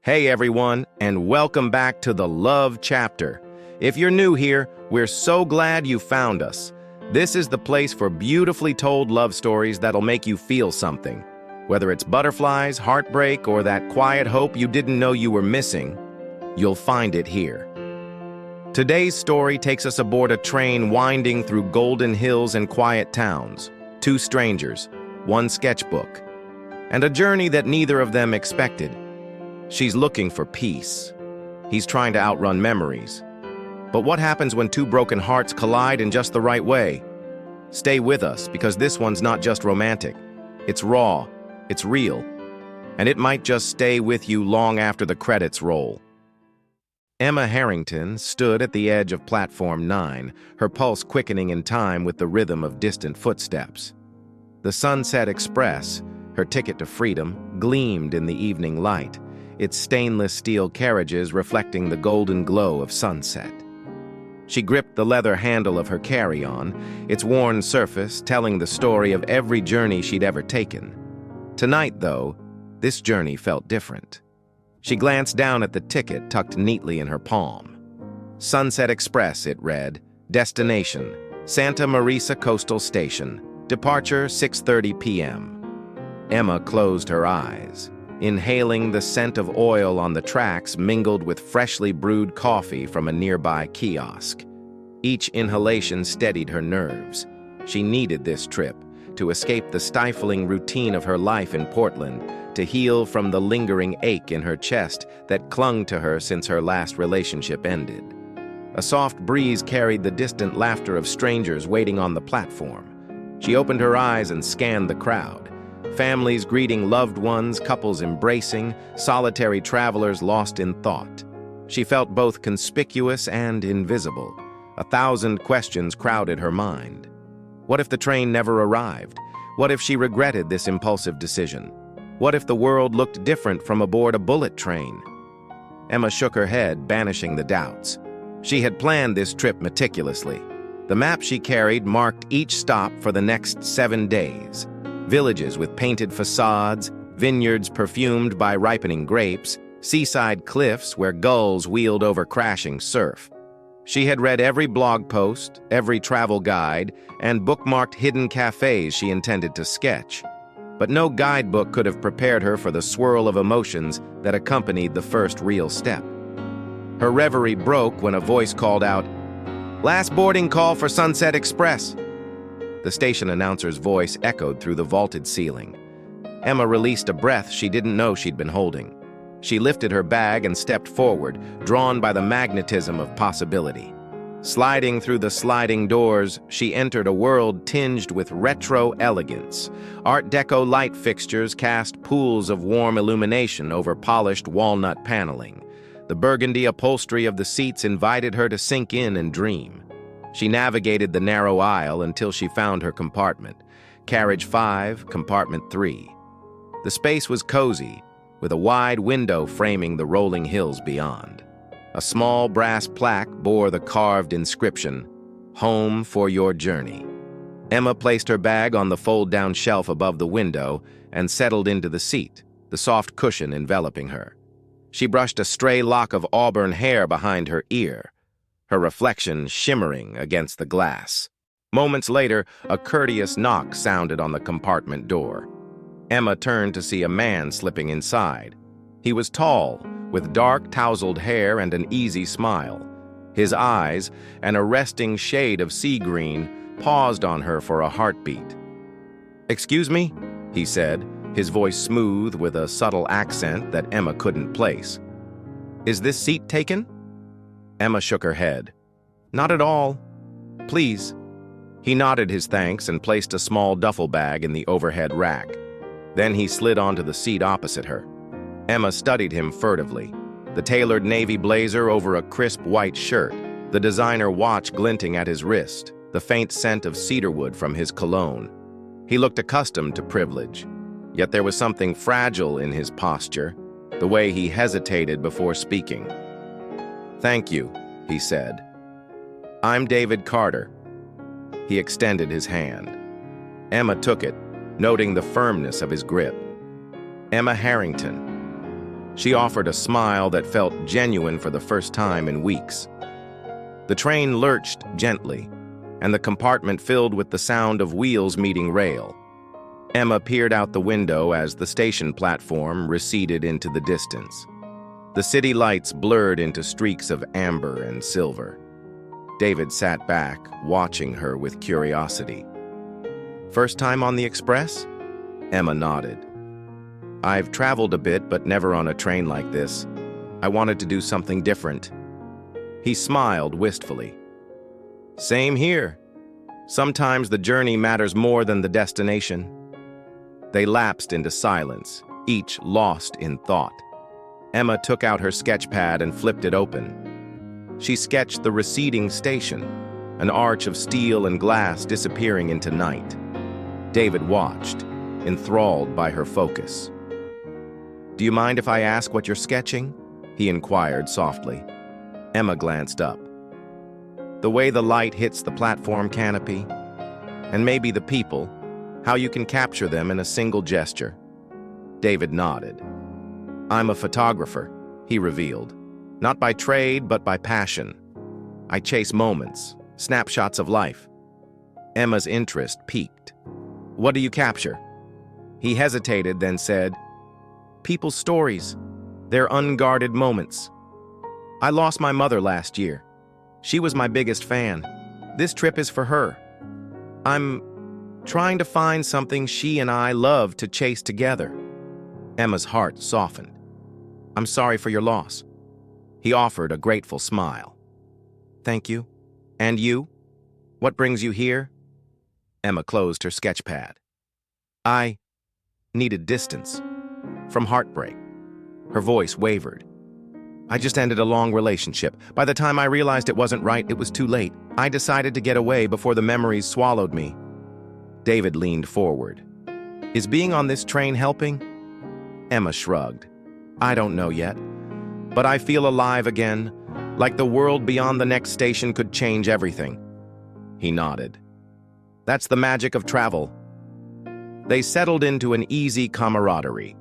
Hey everyone, and welcome back to the Love Chapter. If you're new here, we're so glad you found us. This is the place for beautifully told love stories that'll make you feel something. Whether it's butterflies, heartbreak, or that quiet hope you didn't know you were missing, you'll find it here. Today's story takes us aboard a train winding through golden hills and quiet towns. Two strangers, one sketchbook, and a journey that neither of them expected. She's looking for peace. He's trying to outrun memories. But what happens when two broken hearts collide in just the right way? Stay with us, because this one's not just romantic. It's raw, it's real, and it might just stay with you long after the credits roll. Emma Harrington stood at the edge of Platform 9, her pulse quickening in time with the rhythm of distant footsteps. The Sunset Express, her ticket to freedom, gleamed in the evening light, its stainless steel carriages reflecting the golden glow of sunset. She gripped the leather handle of her carry-on, its worn surface telling the story of every journey she'd ever taken. Tonight, though, this journey felt different. She glanced down at the ticket tucked neatly in her palm. Sunset Express, it read. Destination, Santa Marisa Coastal Station. Departure, 6:30 p.m. Emma closed her eyes, inhaling the scent of oil on the tracks mingled with freshly brewed coffee from a nearby kiosk. Each inhalation steadied her nerves. She needed this trip to escape the stifling routine of her life in Portland, to heal from the lingering ache in her chest that clung to her since her last relationship ended. A soft breeze carried the distant laughter of strangers waiting on the platform. She opened her eyes and scanned the crowd. Families greeting loved ones, couples embracing, solitary travelers lost in thought. She felt both conspicuous and invisible. 1,000 questions crowded her mind. What if the train never arrived? What if she regretted this impulsive decision? What if the world looked different from aboard a bullet train? Emma shook her head, banishing the doubts. She had planned this trip meticulously. The map she carried marked each stop for the next 7 days. Villages with painted facades, vineyards perfumed by ripening grapes, seaside cliffs where gulls wheeled over crashing surf. She had read every blog post, every travel guide, and bookmarked hidden cafes she intended to sketch. But no guidebook could have prepared her for the swirl of emotions that accompanied the first real step. Her reverie broke when a voice called out, "Last boarding call for Sunset Express." The station announcer's voice echoed through the vaulted ceiling. Emma released a breath she didn't know she'd been holding. She lifted her bag and stepped forward, drawn by the magnetism of possibility. Sliding through the sliding doors, she entered a world tinged with retro elegance. Art Deco light fixtures cast pools of warm illumination over polished walnut paneling. The burgundy upholstery of the seats invited her to sink in and dream. She navigated the narrow aisle until she found her compartment. Carriage 5, compartment 3. The space was cozy, with a wide window framing the rolling hills beyond. A small brass plaque bore the carved inscription, "Home for your journey." Emma placed her bag on the fold-down shelf above the window and settled into the seat, the soft cushion enveloping her. She brushed a stray lock of auburn hair behind her ear, her reflection shimmering against the glass. Moments later, a courteous knock sounded on the compartment door. Emma turned to see a man slipping inside. He was tall, with dark, tousled hair and an easy smile. His eyes, an arresting shade of sea green, paused on her for a heartbeat. "Excuse me?" he said, his voice smooth with a subtle accent that Emma couldn't place. "Is this seat taken?" Emma shook her head. "Not at all. Please." He nodded his thanks and placed a small duffel bag in the overhead rack. Then he slid onto the seat opposite her. Emma studied him furtively, the tailored navy blazer over a crisp white shirt, the designer watch glinting at his wrist, the faint scent of cedarwood from his cologne. He looked accustomed to privilege, yet there was something fragile in his posture, the way he hesitated before speaking. "Thank you," he said. "I'm David Carter." He extended his hand. Emma took it, noting the firmness of his grip. "Emma Harrington." She offered a smile that felt genuine for the first time in weeks. The train lurched gently, and the compartment filled with the sound of wheels meeting rail. Emma peered out the window as the station platform receded into the distance. The city lights blurred into streaks of amber and silver. David sat back, watching her with curiosity. "First time on the express?" Emma nodded. "I've traveled a bit, but never on a train like this. I wanted to do something different." He smiled wistfully. "Same here. Sometimes the journey matters more than the destination." They lapsed into silence, each lost in thought. Emma took out her sketch pad and flipped it open. She sketched the receding station, an arch of steel and glass disappearing into night. David watched, enthralled by her focus. "Do you mind if I ask what you're sketching?" he inquired softly. Emma glanced up. "The way the light hits the platform canopy, and maybe the people, how you can capture them in a single gesture." David nodded. "I'm a photographer," he revealed. "Not by trade, but by passion. I chase moments, snapshots of life." Emma's interest piqued. "What do you capture?" He hesitated, then said, "People's stories, their unguarded moments. I lost my mother last year. She was my biggest fan. This trip is for her. I'm trying to find something she and I love to chase together." Emma's heart softened. "I'm sorry for your loss." He offered a grateful smile. "Thank you. And you? What brings you here?" Emma closed her sketch pad. "I needed distance. From heartbreak." Her voice wavered. "I just ended a long relationship. By the time I realized it wasn't right, it was too late. I decided to get away before the memories swallowed me." David leaned forward. "Is being on this train helping?" Emma shrugged. "I don't know yet. But I feel alive again, like the world beyond the next station could change everything." He nodded. "That's the magic of travel." They settled into an easy camaraderie.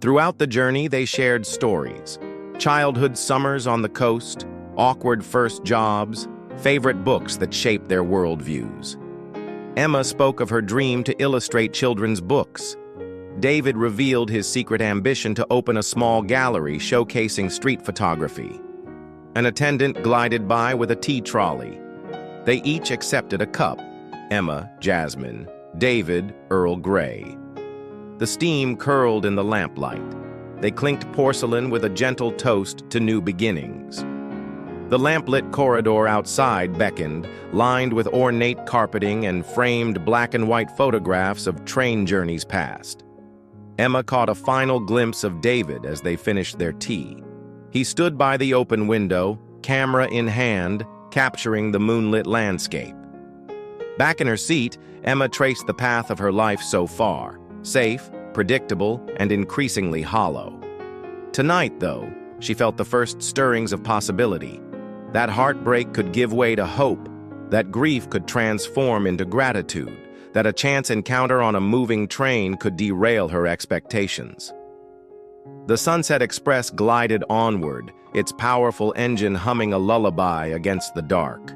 Throughout the journey, they shared stories. Childhood summers on the coast, awkward first jobs, favorite books that shaped their worldviews. Emma spoke of her dream to illustrate children's books. David revealed his secret ambition to open a small gallery showcasing street photography. An attendant glided by with a tea trolley. They each accepted a cup. Emma, Jasmine; David, Earl Grey. The steam curled in the lamplight. They clinked porcelain with a gentle toast to new beginnings. The lamplit corridor outside beckoned, lined with ornate carpeting and framed black and white photographs of train journeys past. Emma caught a final glimpse of David as they finished their tea. He stood by the open window, camera in hand, capturing the moonlit landscape. Back in her seat, Emma traced the path of her life so far, safe, predictable, and increasingly hollow. Tonight, though, she felt the first stirrings of possibility. That heartbreak could give way to hope, that grief could transform into gratitude, that a chance encounter on a moving train could derail her expectations. The Sunset Express glided onward, its powerful engine humming a lullaby against the dark.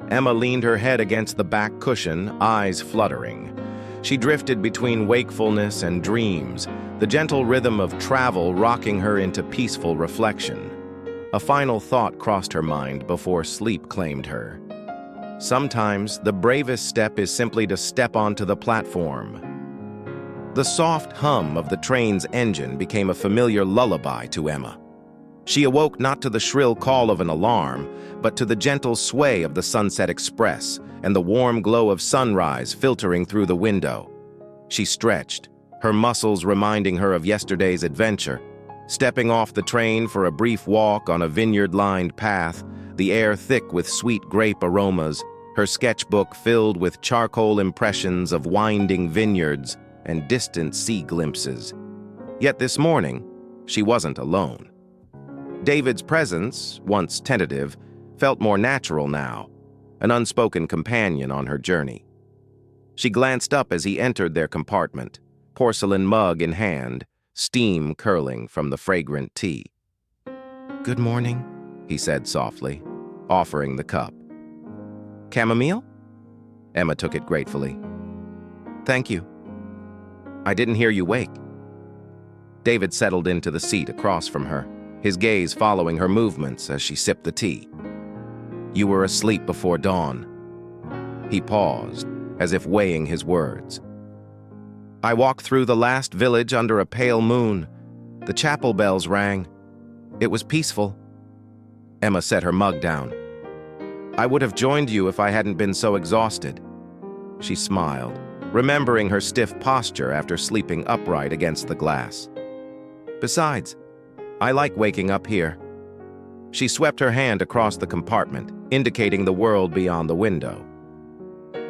Emma leaned her head against the back cushion, eyes fluttering. She drifted between wakefulness and dreams, the gentle rhythm of travel rocking her into peaceful reflection. A final thought crossed her mind before sleep claimed her. Sometimes the bravest step is simply to step onto the platform. The soft hum of the train's engine became a familiar lullaby to Emma. She awoke not to the shrill call of an alarm, but to the gentle sway of the Sunset Express and the warm glow of sunrise filtering through the window. She stretched, her muscles reminding her of yesterday's adventure. Stepping off the train for a brief walk on a vineyard-lined path, the air thick with sweet grape aromas, her sketchbook filled with charcoal impressions of winding vineyards and distant sea glimpses. Yet this morning, she wasn't alone. David's presence, once tentative, felt more natural now, an unspoken companion on her journey. She glanced up as he entered their compartment, porcelain mug in hand, steam curling from the fragrant tea. "Good morning," he said softly, offering the cup. "Chamomile?" Emma took it gratefully. "Thank you. I didn't hear you wake." David settled into the seat across from her, his gaze following her movements as she sipped the tea. "You were asleep before dawn." He paused, as if weighing his words. "I walked through the last village under a pale moon. The chapel bells rang. It was peaceful." Emma set her mug down. "I would have joined you if I hadn't been so exhausted." She smiled, remembering her stiff posture after sleeping upright against the glass. "Besides, I like waking up here." She swept her hand across the compartment, indicating the world beyond the window.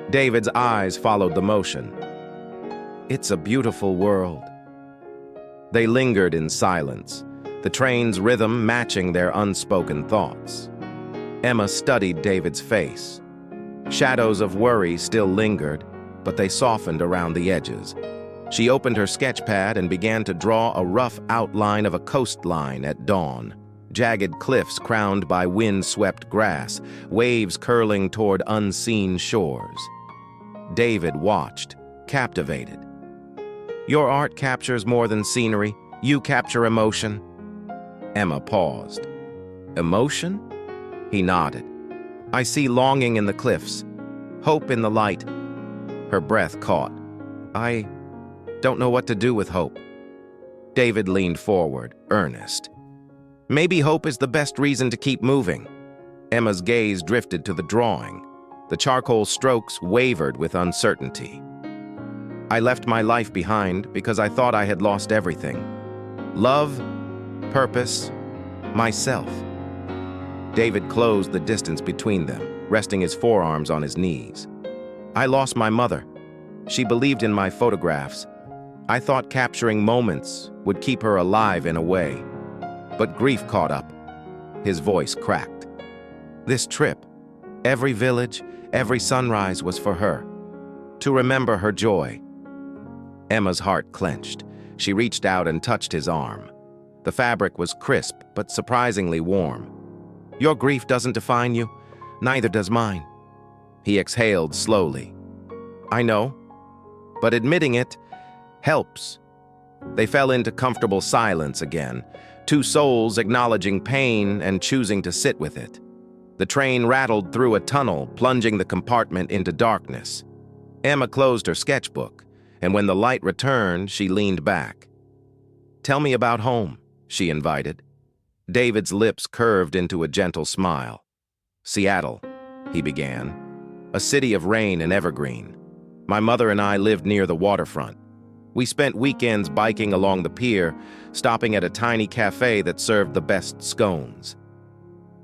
David's eyes followed the motion. "It's a beautiful world." They lingered in silence, the train's rhythm matching their unspoken thoughts. Emma studied David's face. Shadows of worry still lingered, but they softened around the edges. She opened her sketch pad and began to draw a rough outline of a coastline at dawn. Jagged cliffs crowned by wind-swept grass, waves curling toward unseen shores. David watched, captivated. "Your art captures more than scenery. You capture emotion." Emma paused. "Emotion?" He nodded. "I see longing in the cliffs, hope in the light." Her breath caught. "I don't know what to do with hope." David leaned forward, earnest. "Maybe hope is the best reason to keep moving." Emma's gaze drifted to the drawing. The charcoal strokes wavered with uncertainty. "I left my life behind because I thought I had lost everything. Love, purpose, myself." David closed the distance between them, resting his forearms on his knees. "I lost my mother. She believed in my photographs. I thought capturing moments would keep her alive in a way. But grief caught up." His voice cracked. "This trip, every village, every sunrise was for her. To remember her joy." Emma's heart clenched. She reached out and touched his arm. The fabric was crisp but surprisingly warm. "Your grief doesn't define you. Neither does mine." He exhaled slowly. "I know, but admitting it helps." They fell into comfortable silence again, two souls acknowledging pain and choosing to sit with it. The train rattled through a tunnel, plunging the compartment into darkness. Emma closed her sketchbook, and when the light returned, she leaned back. "Tell me about home," she invited. David's lips curved into a gentle smile. "Seattle," he began, "a city of rain and evergreen. My mother and I lived near the waterfront. We spent weekends biking along the pier, stopping at a tiny cafe that served the best scones."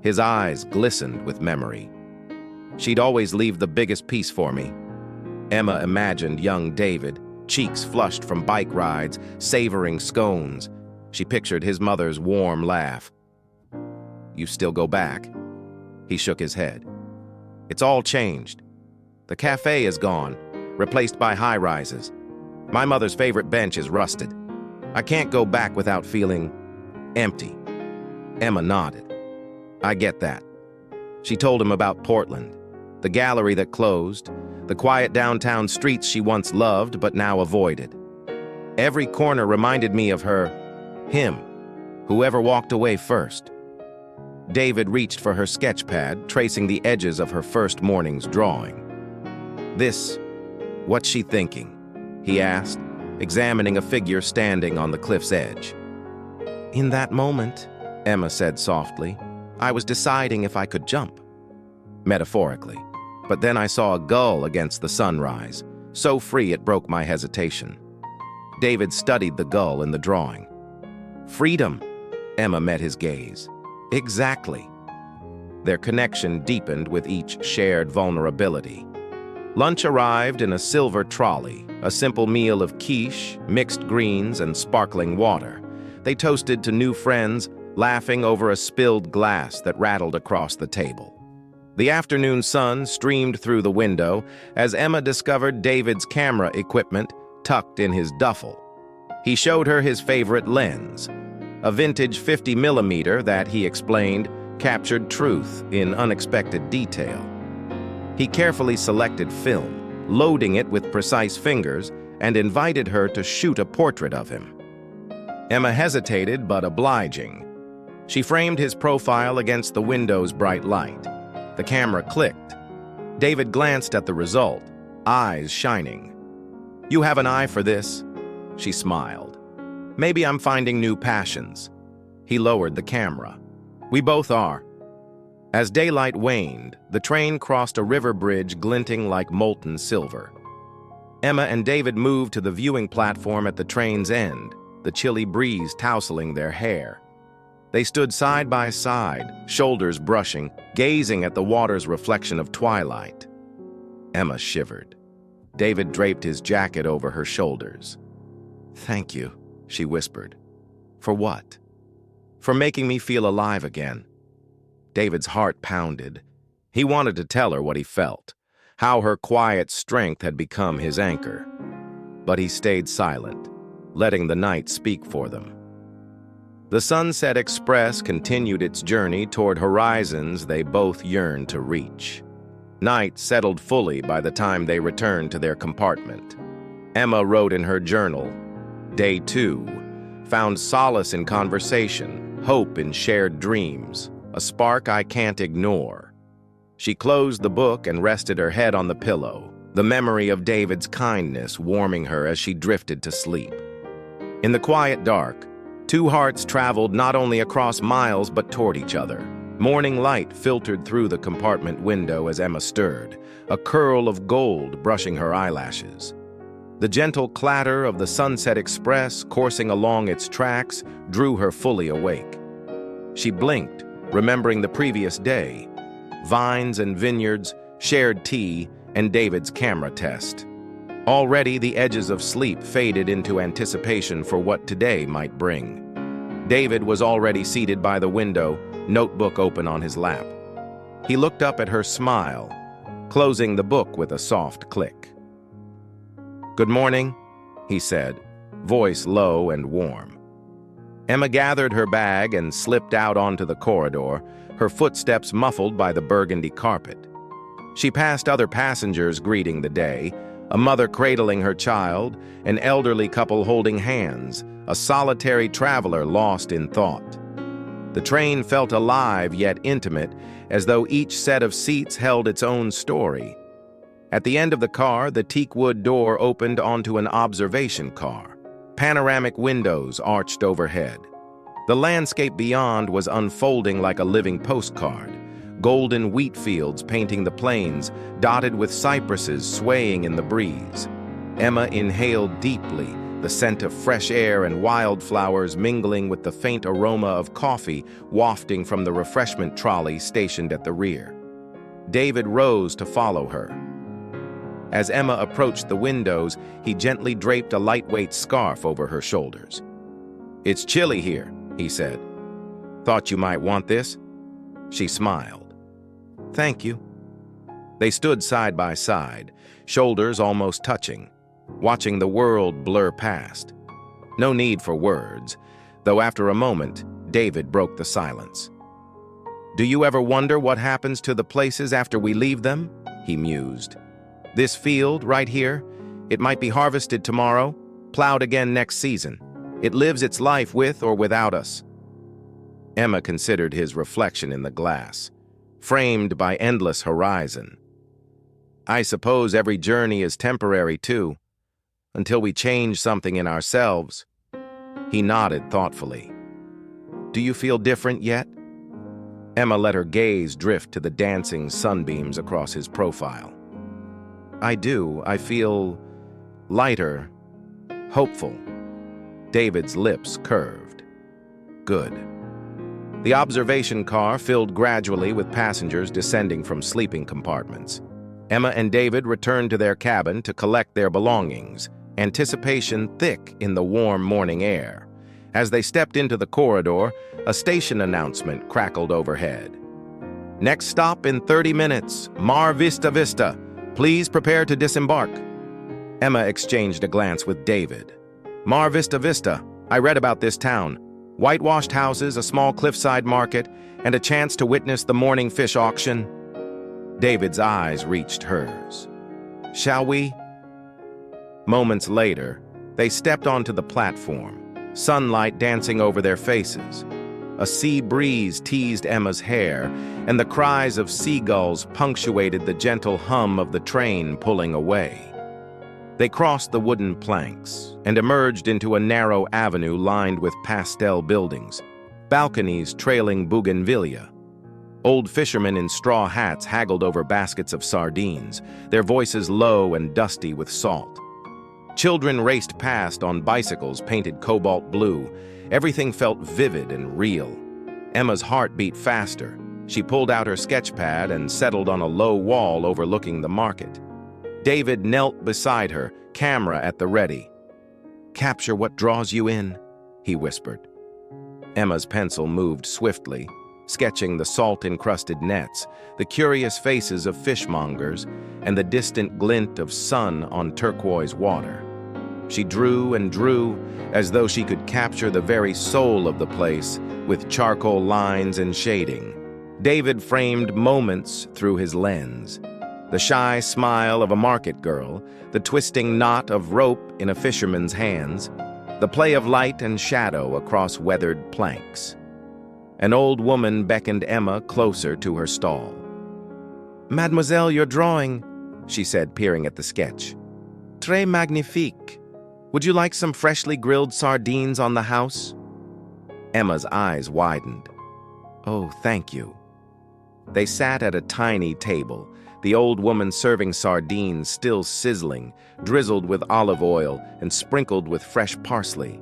His eyes glistened with memory. "She'd always leave the biggest piece for me." Emma imagined young David, cheeks flushed from bike rides, savoring scones. She pictured his mother's warm laugh. "You still go back?" He shook his head. "It's all changed. The cafe is gone, replaced by high-rises. My mother's favorite bench is rusted. I can't go back without feeling empty." Emma nodded. "I get that." She told him about Portland, the gallery that closed, the quiet downtown streets she once loved but now avoided. "Every corner reminded me of him, whoever walked away first." David reached for her sketch pad, tracing the edges of her first morning's drawing. What's she thinking?" he asked, examining a figure standing on the cliff's edge. "In that moment," Emma said softly, "I was deciding if I could jump." Metaphorically. But then I saw a gull against the sunrise, so free it broke my hesitation. David studied the gull in the drawing. "Freedom," Emma met his gaze. "Exactly." Their connection deepened with each shared vulnerability. Lunch arrived in a silver trolley, a simple meal of quiche, mixed greens, and sparkling water. They toasted to new friends, laughing over a spilled glass that rattled across the table. The afternoon sun streamed through the window as Emma discovered David's camera equipment tucked in his duffel. He showed her his favorite lens, a vintage 50mm that, he explained, captured truth in unexpected detail. He carefully selected film, loading it with precise fingers, and invited her to shoot a portrait of him. Emma hesitated but obliging. She framed his profile against the window's bright light. The camera clicked. David glanced at the result, eyes shining. "You have an eye for this?" She smiled. "Maybe I'm finding new passions." He lowered the camera. "We both are." As daylight waned, the train crossed a river bridge glinting like molten silver. Emma and David moved to the viewing platform at the train's end, the chilly breeze tousling their hair. They stood side by side, shoulders brushing, gazing at the water's reflection of twilight. Emma shivered. David draped his jacket over her shoulders. "Thank you," she whispered. "For what?" "For making me feel alive again." David's heart pounded. He wanted to tell her what he felt, how her quiet strength had become his anchor. But he stayed silent, letting the night speak for them. The Sunset Express continued its journey toward horizons they both yearned to reach. Night settled fully by the time they returned to their compartment. Emma wrote in her journal, "Day 2, found solace in conversation, hope in shared dreams, a spark I can't ignore." She closed the book and rested her head on the pillow, the memory of David's kindness warming her as she drifted to sleep. In the quiet dark, two hearts traveled not only across miles but toward each other. Morning light filtered through the compartment window as Emma stirred, a curl of gold brushing her eyelashes. The gentle clatter of the Sunset Express coursing along its tracks drew her fully awake. She blinked, remembering the previous day, vines and vineyards, shared tea, and David's camera test. Already the edges of sleep faded into anticipation for what today might bring. David was already seated by the window, notebook open on his lap. He looked up at her smile, closing the book with a soft click. "Good morning," he said, voice low and warm. Emma gathered her bag and slipped out onto the corridor, her footsteps muffled by the burgundy carpet. She passed other passengers greeting the day, a mother cradling her child, an elderly couple holding hands, a solitary traveler lost in thought. The train felt alive yet intimate, as though each set of seats held its own story. At the end of the car, the teakwood door opened onto an observation car. Panoramic windows arched overhead. The landscape beyond was unfolding like a living postcard, golden wheat fields painting the plains, dotted with cypresses swaying in the breeze. Emma inhaled deeply, the scent of fresh air and wildflowers mingling with the faint aroma of coffee wafting from the refreshment trolley stationed at the rear. David rose to follow her. As Emma approached the windows, he gently draped a lightweight scarf over her shoulders. "It's chilly here," he said. "Thought you might want this?" She smiled. "Thank you." They stood side by side, shoulders almost touching, watching the world blur past. No need for words, though after a moment, David broke the silence. "Do you ever wonder what happens to the places after we leave them?" he mused. "This field, right here, it might be harvested tomorrow, plowed again next season. It lives its life with or without us." Emma considered his reflection in the glass, framed by endless horizon. "I suppose every journey is temporary too, until we change something in ourselves." He nodded thoughtfully. "Do you feel different yet?" Emma let her gaze drift to the dancing sunbeams across his profile. "I do. I feel lighter, hopeful." David's lips curved. "Good." The observation car filled gradually with passengers descending from sleeping compartments. Emma and David returned to their cabin to collect their belongings, anticipation thick in the warm morning air. As they stepped into the corridor, a station announcement crackled overhead. "Next stop in 30 minutes, Mar Vista Vista. Please prepare to disembark." Emma exchanged a glance with David. Mar Vista Vista. I read about this town. Whitewashed houses, a small cliffside market, and a chance to witness the morning fish auction. David's eyes reached hers. Shall we? Moments later, they stepped onto the platform, sunlight dancing over their faces. A sea breeze teased Emma's hair, and the cries of seagulls punctuated the gentle hum of the train pulling away. They crossed the wooden planks and emerged into a narrow avenue lined with pastel buildings, balconies trailing bougainvillea. Old fishermen in straw hats haggled over baskets of sardines, their voices low and dusty with salt. Children raced past on bicycles painted cobalt blue. Everything felt vivid and real. Emma's heart beat faster. She pulled out her sketch pad and settled on a low wall overlooking the market. David knelt beside her, camera at the ready. "Capture what draws you in," he whispered. Emma's pencil moved swiftly, sketching the salt-encrusted nets, the curious faces of fishmongers, and the distant glint of sun on turquoise water. She drew and drew, as though she could capture the very soul of the place with charcoal lines and shading. David framed moments through his lens. The shy smile of a market girl, the twisting knot of rope in a fisherman's hands, the play of light and shadow across weathered planks. An old woman beckoned Emma closer to her stall. "Mademoiselle, your drawing," she said, peering at the sketch. "Très magnifique. Would you like some freshly grilled sardines on the house?" Emma's eyes widened. "Oh, thank you." They sat at a tiny table, the old woman serving sardines still sizzling, drizzled with olive oil and sprinkled with fresh parsley.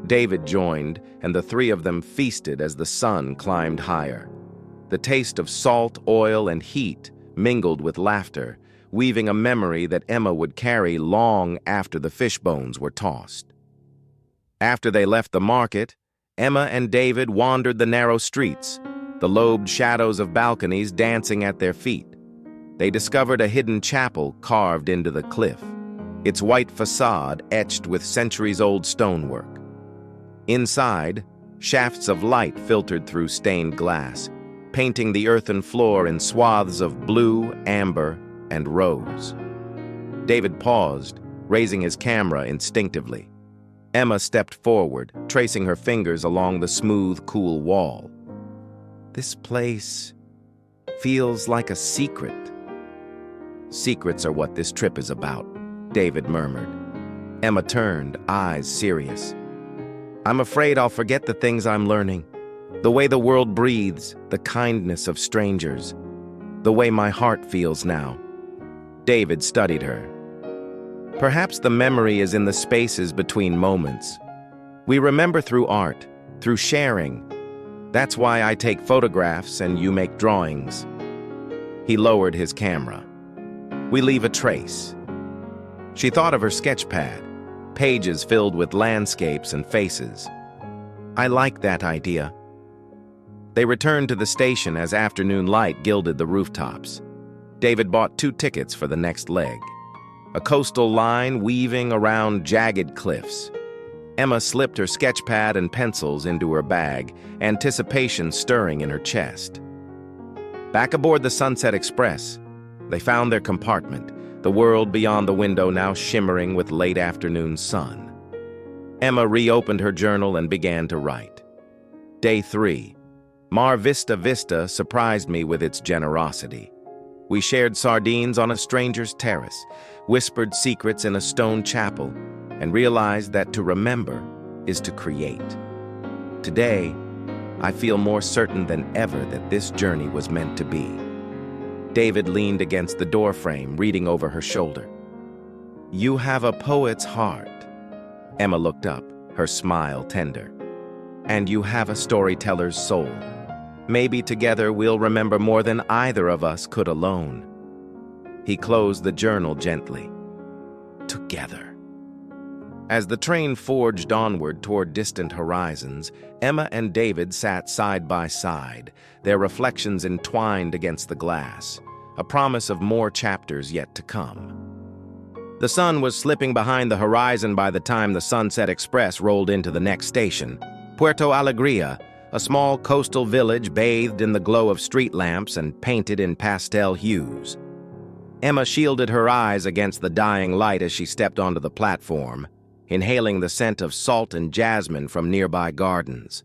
David joined, and the three of them feasted as the sun climbed higher. The taste of salt, oil, and heat mingled with laughter, weaving a memory that Emma would carry long after the fish bones were tossed. After they left the market, Emma and David wandered the narrow streets, the lobed shadows of balconies dancing at their feet. They discovered a hidden chapel carved into the cliff, its white facade etched with centuries-old stonework. Inside, shafts of light filtered through stained glass, painting the earthen floor in swaths of blue, amber, and rose. David paused, raising his camera instinctively. Emma stepped forward, tracing her fingers along the smooth, cool wall. "This place feels like a secret." "Secrets are what this trip is about," David murmured. Emma turned, eyes serious. "I'm afraid I'll forget the things I'm learning. The way the world breathes, the kindness of strangers, the way my heart feels now." David studied her. "Perhaps the memory is in the spaces between moments. We remember through art, through sharing. That's why I take photographs and you make drawings." He lowered his camera. "We leave a trace." She thought of her sketch pad, pages filled with landscapes and faces. "I like that idea." They returned to the station as afternoon light gilded the rooftops. David bought 2 tickets for the next leg. A coastal line weaving around jagged cliffs. Emma slipped her sketch pad and pencils into her bag, anticipation stirring in her chest. Back aboard the Sunset Express, they found their compartment, the world beyond the window now shimmering with late afternoon sun. Emma reopened her journal and began to write. Day 3. Mar Vista Vista surprised me with its generosity. We shared sardines on a stranger's terrace, whispered secrets in a stone chapel, and realized that to remember is to create. Today, I feel more certain than ever that this journey was meant to be. David leaned against the doorframe, reading over her shoulder. You have a poet's heart. Emma looked up, her smile tender. And you have a storyteller's soul. Maybe together we'll remember more than either of us could alone. He closed the journal gently. Together. As the train forged onward toward distant horizons, Emma and David sat side by side, their reflections entwined against the glass, a promise of more chapters yet to come. The sun was slipping behind the horizon by the time the Sunset Express rolled into the next station, Puerto Alegria, a small coastal village bathed in the glow of street lamps and painted in pastel hues. Emma shielded her eyes against the dying light as she stepped onto the platform, inhaling the scent of salt and jasmine from nearby gardens.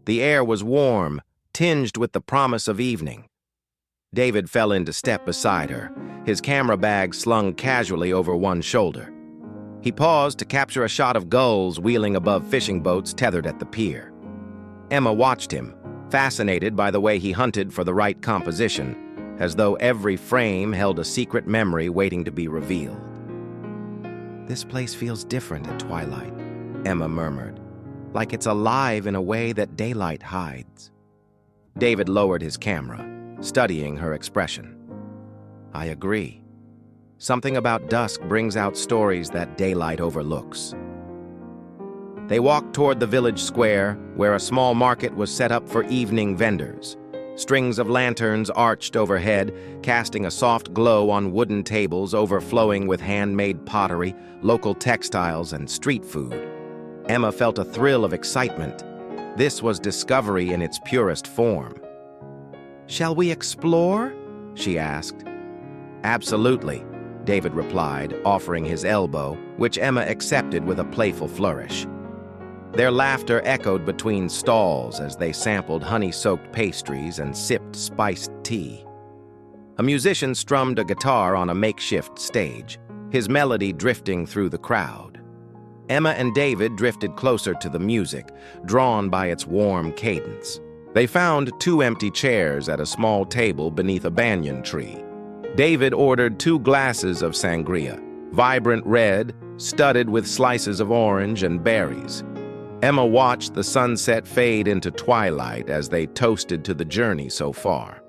The air was warm, tinged with the promise of evening. David fell into step beside her, his camera bag slung casually over one shoulder. He paused to capture a shot of gulls wheeling above fishing boats tethered at the pier. Emma watched him, fascinated by the way he hunted for the right composition, as though every frame held a secret memory waiting to be revealed. "This place feels different at twilight," Emma murmured, "like it's alive in a way that daylight hides." David lowered his camera, studying her expression. "I agree. Something about dusk brings out stories that daylight overlooks." They walked toward the village square, where a small market was set up for evening vendors. Strings of lanterns arched overhead, casting a soft glow on wooden tables overflowing with handmade pottery, local textiles, and street food. Emma felt a thrill of excitement. This was discovery in its purest form. "Shall we explore?" she asked. "Absolutely," David replied, offering his elbow, which Emma accepted with a playful flourish. Their laughter echoed between stalls as they sampled honey-soaked pastries and sipped spiced tea. A musician strummed a guitar on a makeshift stage, his melody drifting through the crowd. Emma and David drifted closer to the music, drawn by its warm cadence. They found 2 empty chairs at a small table beneath a banyan tree. David ordered 2 glasses of sangria, vibrant red, studded with slices of orange and berries. Emma watched the sunset fade into twilight as they toasted to the journey so far.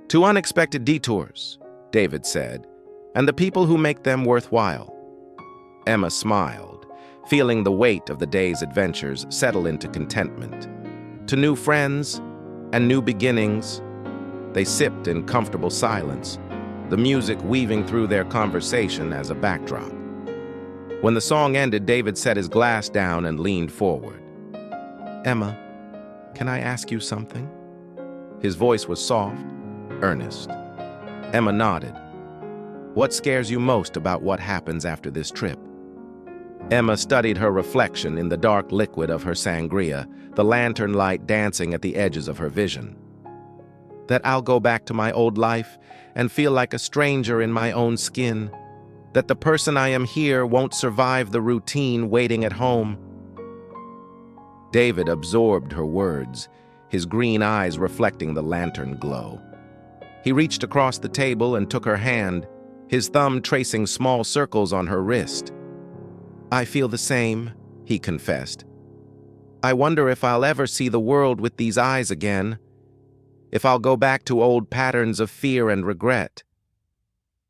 "To unexpected detours," David said, "and the people who make them worthwhile." Emma smiled, feeling the weight of the day's adventures settle into contentment. To new friends and new beginnings. They sipped in comfortable silence, the music weaving through their conversation as a backdrop. When the song ended, David set his glass down and leaned forward. "Emma, can I ask you something?" His voice was soft, earnest. Emma nodded. "What scares you most about what happens after this trip?" Emma studied her reflection in the dark liquid of her sangria, the lantern light dancing at the edges of her vision. "That I'll go back to my old life and feel like a stranger in my own skin. That the person I am here won't survive the routine waiting at home." David absorbed her words, his green eyes reflecting the lantern glow. He reached across the table and took her hand, his thumb tracing small circles on her wrist. "I feel the same," he confessed. "I wonder if I'll ever see the world with these eyes again, if I'll go back to old patterns of fear and regret.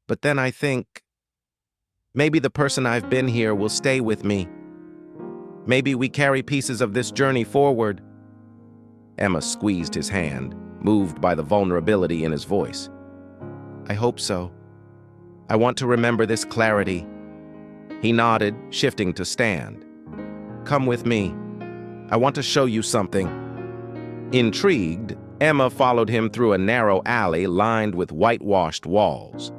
But then I think, maybe the person I've been here will stay with me. Maybe we carry pieces of this journey forward." Emma squeezed his hand, moved by the vulnerability in his voice. "I hope so. I want to remember this clarity." He nodded, shifting to stand. "Come with me. I want to show you something." Intrigued, Emma followed him through a narrow alley lined with whitewashed walls.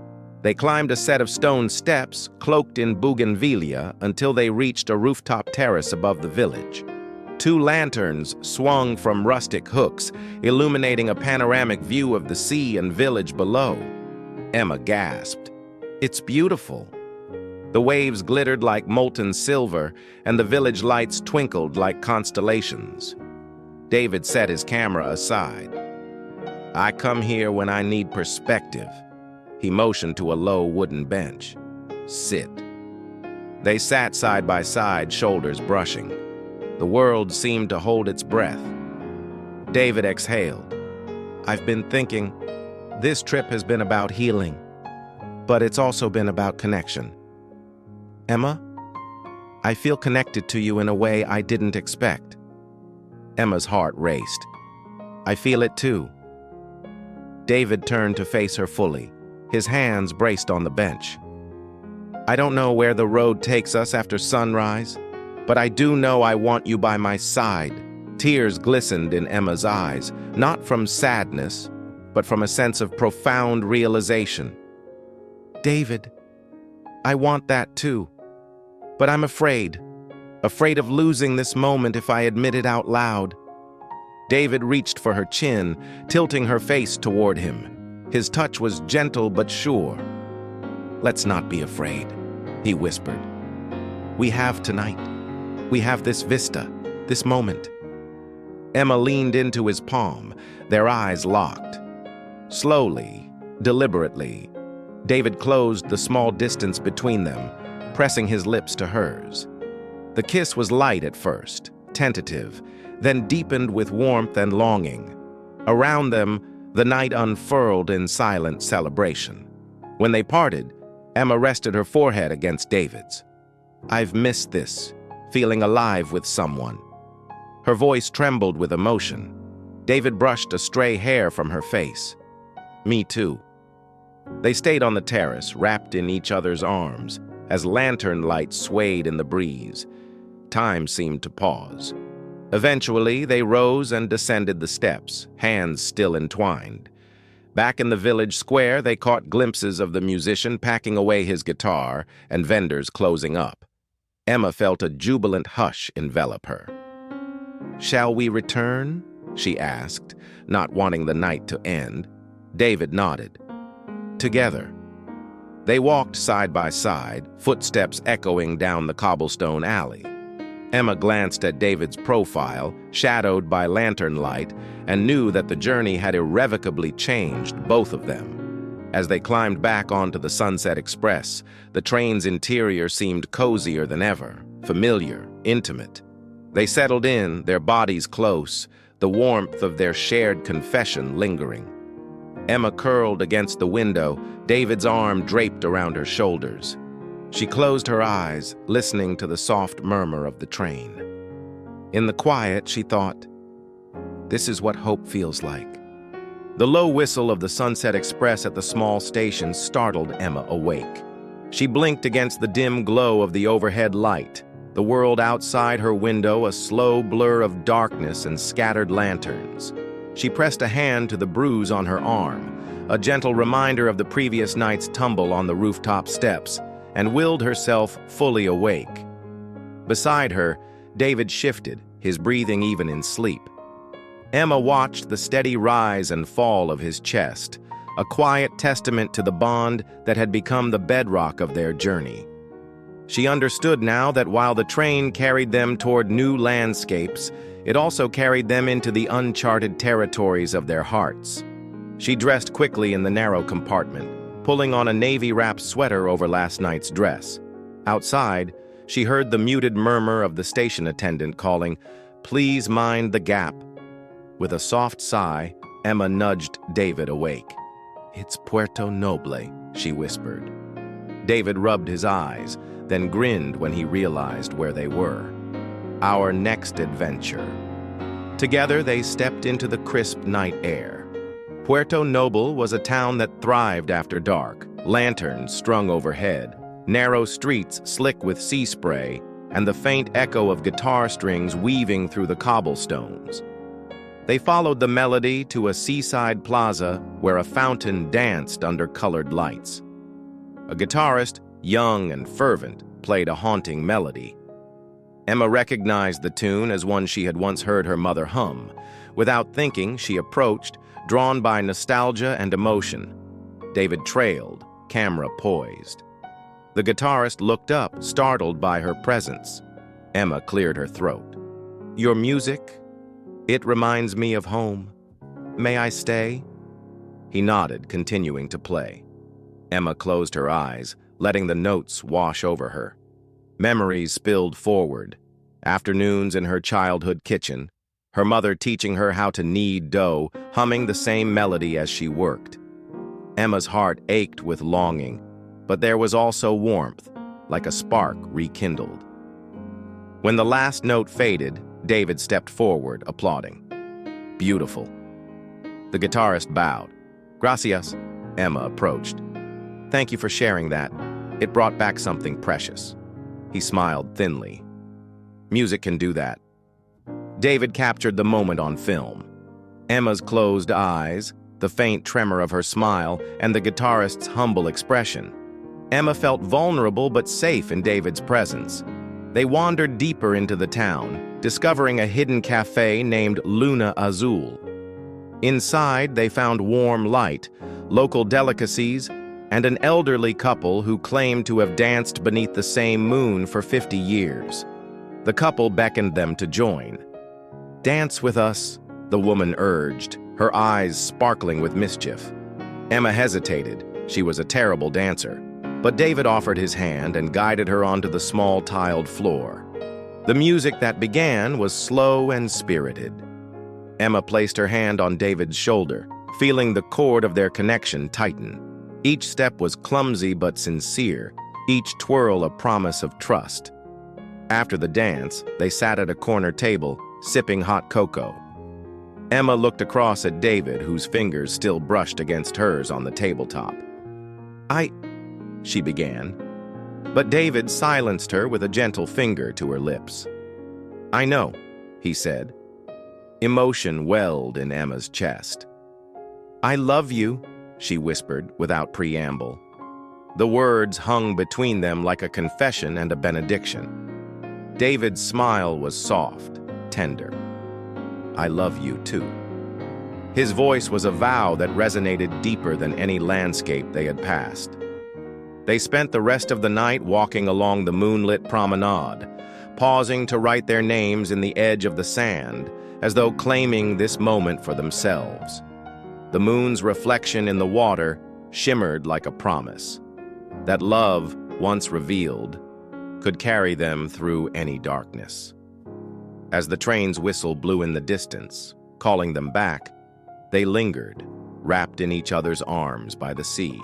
They climbed a set of stone steps, cloaked in bougainvillea, until they reached a rooftop terrace above the village. 2 lanterns swung from rustic hooks, illuminating a panoramic view of the sea and village below. Emma gasped. "It's beautiful." The waves glittered like molten silver, and the village lights twinkled like constellations. David set his camera aside. "I come here when I need perspective." He motioned to a low wooden bench. "Sit." They sat side by side, shoulders brushing. The world seemed to hold its breath. David exhaled. "I've been thinking, this trip has been about healing, but it's also been about connection. Emma, I feel connected to you in a way I didn't expect." Emma's heart raced. "I feel it too." David turned to face her fully, his hands braced on the bench. I don't know where the road takes us after sunrise, but I do know I want you by my side. Tears glistened in Emma's eyes, not from sadness, but from a sense of profound realization. David, I want that too, but I'm afraid of losing this moment if I admit it out loud. David reached for her chin, tilting her face toward him. His touch was gentle but sure. Let's not be afraid, he whispered. We have tonight. We have this vista, this moment. Emma leaned into his palm, their eyes locked. Slowly, deliberately, David closed the small distance between them, pressing his lips to hers. The kiss was light at first, tentative, then deepened with warmth and longing. Around them, the night unfurled in silent celebration. When they parted, Emma rested her forehead against David's. I've missed this, feeling alive with someone. Her voice trembled with emotion. David brushed a stray hair from her face. Me too. They stayed on the terrace, wrapped in each other's arms, as lantern light swayed in the breeze. Time seemed to pause. Eventually, they rose and descended the steps, hands still entwined. Back in the village square, they caught glimpses of the musician packing away his guitar and vendors closing up. Emma felt a jubilant hush envelop her. Shall we return? She asked, not wanting the night to end. David nodded. Together. They walked side by side, footsteps echoing down the cobblestone alley. Emma glanced at David's profile, shadowed by lantern light, and knew that the journey had irrevocably changed both of them. As they climbed back onto the Sunset Express, the train's interior seemed cozier than ever, familiar, intimate. They settled in, their bodies close, the warmth of their shared confession lingering. Emma curled against the window, David's arm draped around her shoulders. She closed her eyes, listening to the soft murmur of the train. In the quiet, she thought, this is what hope feels like. The low whistle of the Sunset Express at the small station startled Emma awake. She blinked against the dim glow of the overhead light, the world outside her window a slow blur of darkness and scattered lanterns. She pressed a hand to the bruise on her arm, a gentle reminder of the previous night's tumble on the rooftop steps, and willed herself fully awake. Beside her, David shifted, his breathing even in sleep. Emma watched the steady rise and fall of his chest, a quiet testament to the bond that had become the bedrock of their journey. She understood now that while the train carried them toward new landscapes, it also carried them into the uncharted territories of their hearts. She dressed quickly in the narrow compartment, pulling on a navy-wrapped sweater over last night's dress. Outside, she heard the muted murmur of the station attendant calling, "Please mind the gap." With a soft sigh, Emma nudged David awake. "It's Puerto Noble," she whispered. David rubbed his eyes, then grinned when he realized where they were. Our next adventure. Together, they stepped into the crisp night air. Puerto Noble was a town that thrived after dark, lanterns strung overhead, narrow streets slick with sea spray, and the faint echo of guitar strings weaving through the cobblestones. They followed the melody to a seaside plaza where a fountain danced under colored lights. A guitarist, young and fervent, played a haunting melody. Emma recognized the tune as one she had once heard her mother hum. Without thinking, she approached, drawn by nostalgia and emotion. David trailed, camera poised. The guitarist looked up, startled by her presence. Emma cleared her throat. "Your music? It reminds me of home. May I stay?" He nodded, continuing to play. Emma closed her eyes, letting the notes wash over her. Memories spilled forward. Afternoons in her childhood kitchen, her mother teaching her how to knead dough, humming the same melody as she worked. Emma's heart ached with longing, but there was also warmth, like a spark rekindled. When the last note faded, David stepped forward, applauding. "Beautiful." The guitarist bowed. "Gracias." Emma approached. "Thank you for sharing that. It brought back something precious. He smiled thinly. Music can do that. David captured the moment on film. Emma's closed eyes, the faint tremor of her smile, and the guitarist's humble expression. Emma felt vulnerable but safe in David's presence. They wandered deeper into the town, discovering a hidden cafe named Luna Azul. Inside, they found warm light, local delicacies, and an elderly couple who claimed to have danced beneath the same moon for 50 years. The couple beckoned them to join. "Dance with us," the woman urged, her eyes sparkling with mischief. Emma hesitated. She was a terrible dancer. But David offered his hand and guided her onto the small tiled floor. The music that began was slow and spirited. Emma placed her hand on David's shoulder, feeling the cord of their connection tighten. Each step was clumsy but sincere, each twirl a promise of trust. After the dance, they sat at a corner table, sipping hot cocoa. Emma looked across at David, whose fingers still brushed against hers on the tabletop. She began, but David silenced her with a gentle finger to her lips. "I know," he said. Emotion welled in Emma's chest. "I love you," she whispered without preamble. The words hung between them like a confession and a benediction. David's smile was soft, tender. "I love you too." His voice was a vow that resonated deeper than any landscape they had passed. They spent the rest of the night walking along the moonlit promenade, pausing to write their names in the edge of the sand, as though claiming this moment for themselves. The moon's reflection in the water shimmered like a promise that love, once revealed, could carry them through any darkness. As the train's whistle blew in the distance, calling them back, they lingered, wrapped in each other's arms by the sea.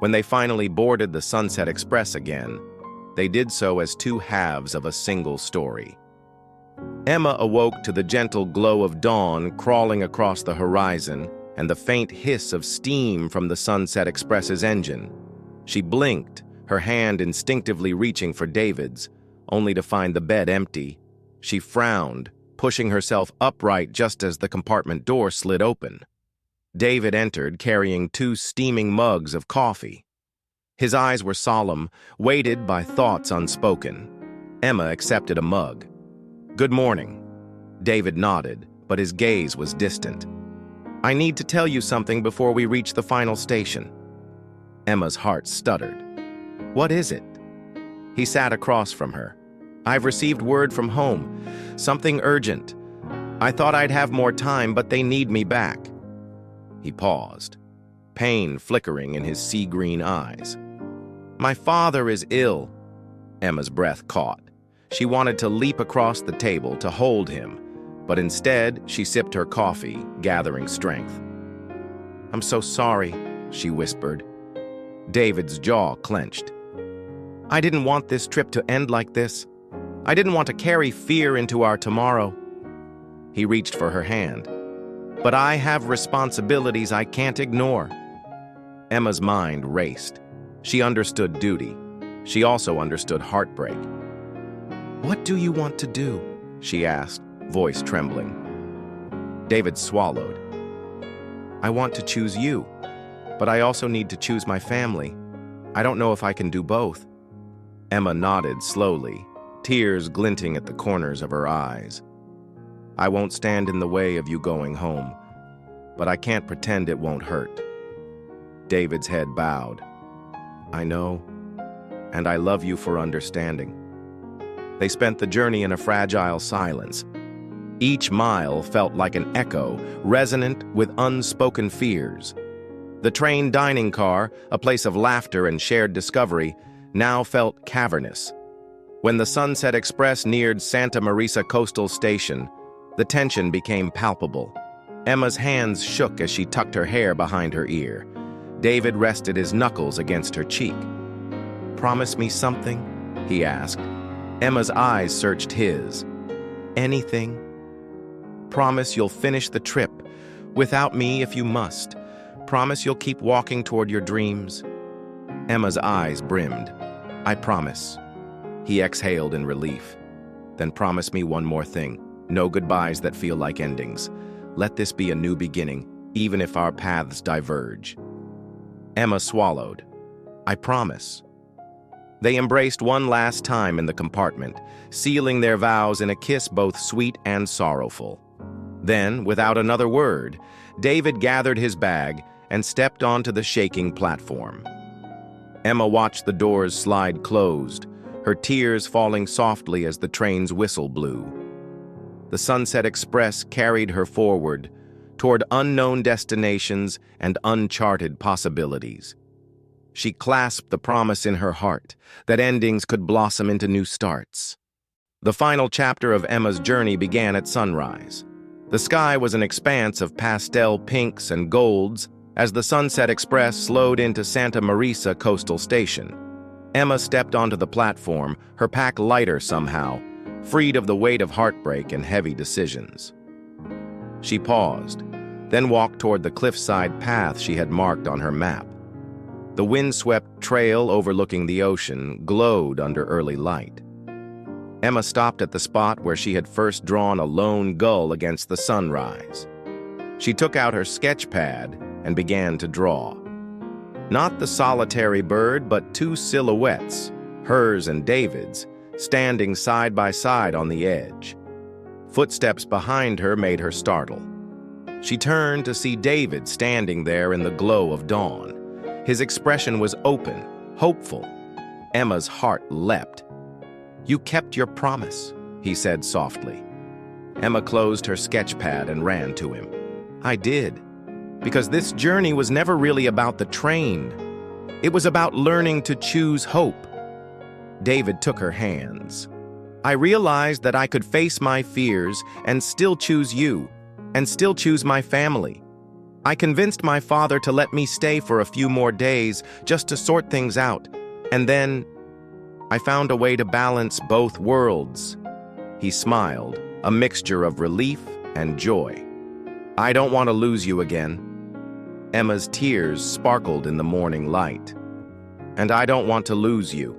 When they finally boarded the Sunset Express again, they did so as two halves of a single story. Emma awoke to the gentle glow of dawn crawling across the horizon and the faint hiss of steam from the Sunset Express's engine. She blinked, her hand instinctively reaching for David's, only to find the bed empty. She frowned, pushing herself upright just as the compartment door slid open. David entered, carrying 2 steaming mugs of coffee. His eyes were solemn, weighted by thoughts unspoken. Emma accepted a mug. "Good morning." David nodded, but his gaze was distant. "I need to tell you something before we reach the final station." Emma's heart stuttered. "What is it?" He sat across from her. "I've received word from home. Something urgent. I thought I'd have more time, but they need me back." He paused, pain flickering in his sea-green eyes. "My father is ill." Emma's breath caught. She wanted to leap across the table to hold him, but instead she sipped her coffee, gathering strength. "I'm so sorry," she whispered. David's jaw clenched. "I didn't want this trip to end like this. I didn't want to carry fear into our tomorrow." He reached for her hand. "But I have responsibilities I can't ignore." Emma's mind raced. She understood duty. She also understood heartbreak. "What do you want to do?" she asked, voice trembling. David swallowed. "I want to choose you, but I also need to choose my family. I don't know if I can do both." Emma nodded slowly, tears glinting at the corners of her eyes. "I won't stand in the way of you going home, but I can't pretend it won't hurt." David's head bowed. "I know, and I love you for understanding." They spent the journey in a fragile silence. Each mile felt like an echo, resonant with unspoken fears. The train dining car, a place of laughter and shared discovery, now felt cavernous. When the Sunset Express neared Santa Marisa Coastal Station, the tension became palpable. Emma's hands shook as she tucked her hair behind her ear. David rested his knuckles against her cheek. "Promise me something?" he asked. Emma's eyes searched his. "Anything? Promise you'll finish the trip, without me if you must. Promise you'll keep walking toward your dreams." Emma's eyes brimmed. "I promise." He exhaled in relief. "Then promise me one more thing. No goodbyes that feel like endings. Let this be a new beginning, even if our paths diverge." Emma swallowed. "I promise." They embraced one last time in the compartment, sealing their vows in a kiss both sweet and sorrowful. Then, without another word, David gathered his bag and stepped onto the shaking platform. Emma watched the doors slide closed, her tears falling softly as the train's whistle blew. The Sunset Express carried her forward, toward unknown destinations and uncharted possibilities. She clasped the promise in her heart that endings could blossom into new starts. The final chapter of Emma's journey began at sunrise. The sky was an expanse of pastel pinks and golds as the Sunset Express slowed into Santa Marisa Coastal Station. Emma stepped onto the platform, her pack lighter somehow, freed of the weight of heartbreak and heavy decisions. She paused, then walked toward the cliffside path she had marked on her map. The windswept trail overlooking the ocean glowed under early light. Emma stopped at the spot where she had first drawn a lone gull against the sunrise. She took out her sketch pad and began to draw. Not the solitary bird, but two silhouettes, hers and David's, standing side by side on the edge. Footsteps behind her made her startle. She turned to see David standing there in the glow of dawn. His expression was open, hopeful. Emma's heart leapt. "You kept your promise," he said softly. Emma closed her sketch pad and ran to him. "I did, because this journey was never really about the train. It was about learning to choose hope." David took her hands. "I realized that I could face my fears and still choose you, and still choose my family. I convinced my father to let me stay for a few more days just to sort things out, and then I found a way to balance both worlds." He smiled, a mixture of relief and joy. "I don't want to lose you again." Emma's tears sparkled in the morning light. "And I don't want to lose you."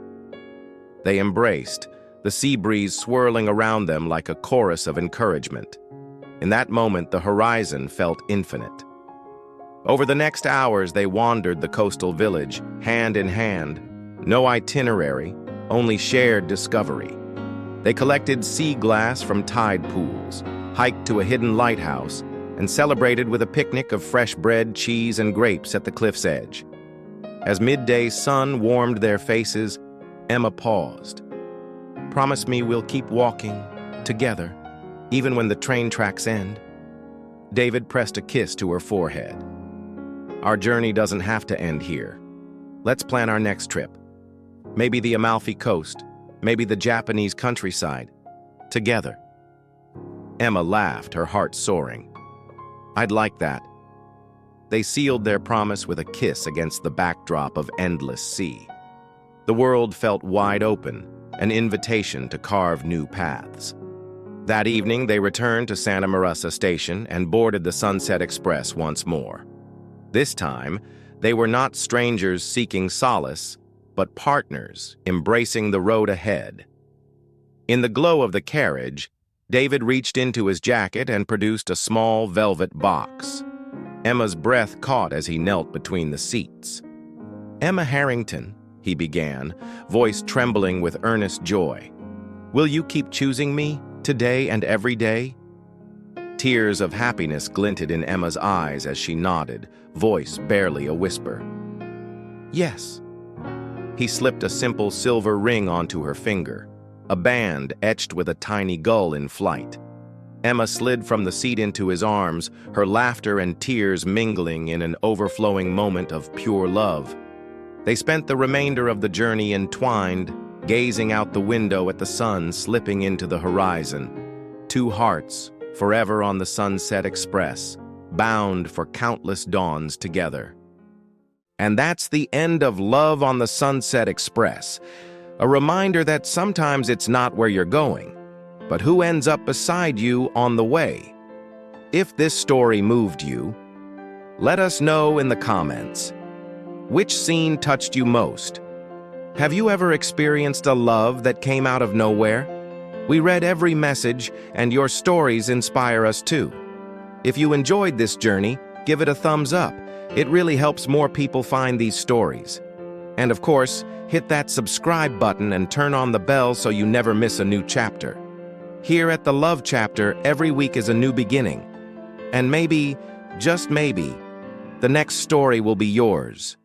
They embraced, the sea breeze swirling around them like a chorus of encouragement. In that moment, the horizon felt infinite. Over the next hours, they wandered the coastal village, hand in hand. No itinerary, only shared discovery. They collected sea glass from tide pools, hiked to a hidden lighthouse, and celebrated with a picnic of fresh bread, cheese, and grapes at the cliff's edge. As midday sun warmed their faces, Emma paused. "Promise me we'll keep walking, together, even when the train tracks end." David pressed a kiss to her forehead. "Our journey doesn't have to end here. Let's plan our next trip. Maybe the Amalfi Coast, maybe the Japanese countryside. Together." Emma laughed, her heart soaring. "I'd like that." They sealed their promise with a kiss against the backdrop of endless sea. The world felt wide open, an invitation to carve new paths. That evening, they returned to Santa Marisa Station and boarded the Sunset Express once more. This time, they were not strangers seeking solace, but partners embracing the road ahead. In the glow of the carriage, David reached into his jacket and produced a small velvet box. Emma's breath caught as he knelt between the seats. "Emma Harrington," he began, voice trembling with earnest joy. "Will you keep choosing me, today and every day?" Tears of happiness glinted in Emma's eyes as she nodded, voice barely a whisper. "Yes." He slipped a simple silver ring onto her finger, a band etched with a tiny gull in flight. Emma slid from the seat into his arms, her laughter and tears mingling in an overflowing moment of pure love. They spent the remainder of the journey entwined, gazing out the window at the sun slipping into the horizon. Two hearts, forever on the Sunset Express, bound for countless dawns together. And that's the end of Love on the Sunset Express, a reminder that sometimes it's not where you're going, but who ends up beside you on the way. If this story moved you, let us know in the comments. Which scene touched you most? Have you ever experienced a love that came out of nowhere? We read every message, and your stories inspire us too. If you enjoyed this journey, give it a thumbs up. It really helps more people find these stories. And of course, hit that subscribe button and turn on the bell so you never miss a new chapter. Here at the Love Chapter, every week is a new beginning. And maybe, just maybe, the next story will be yours.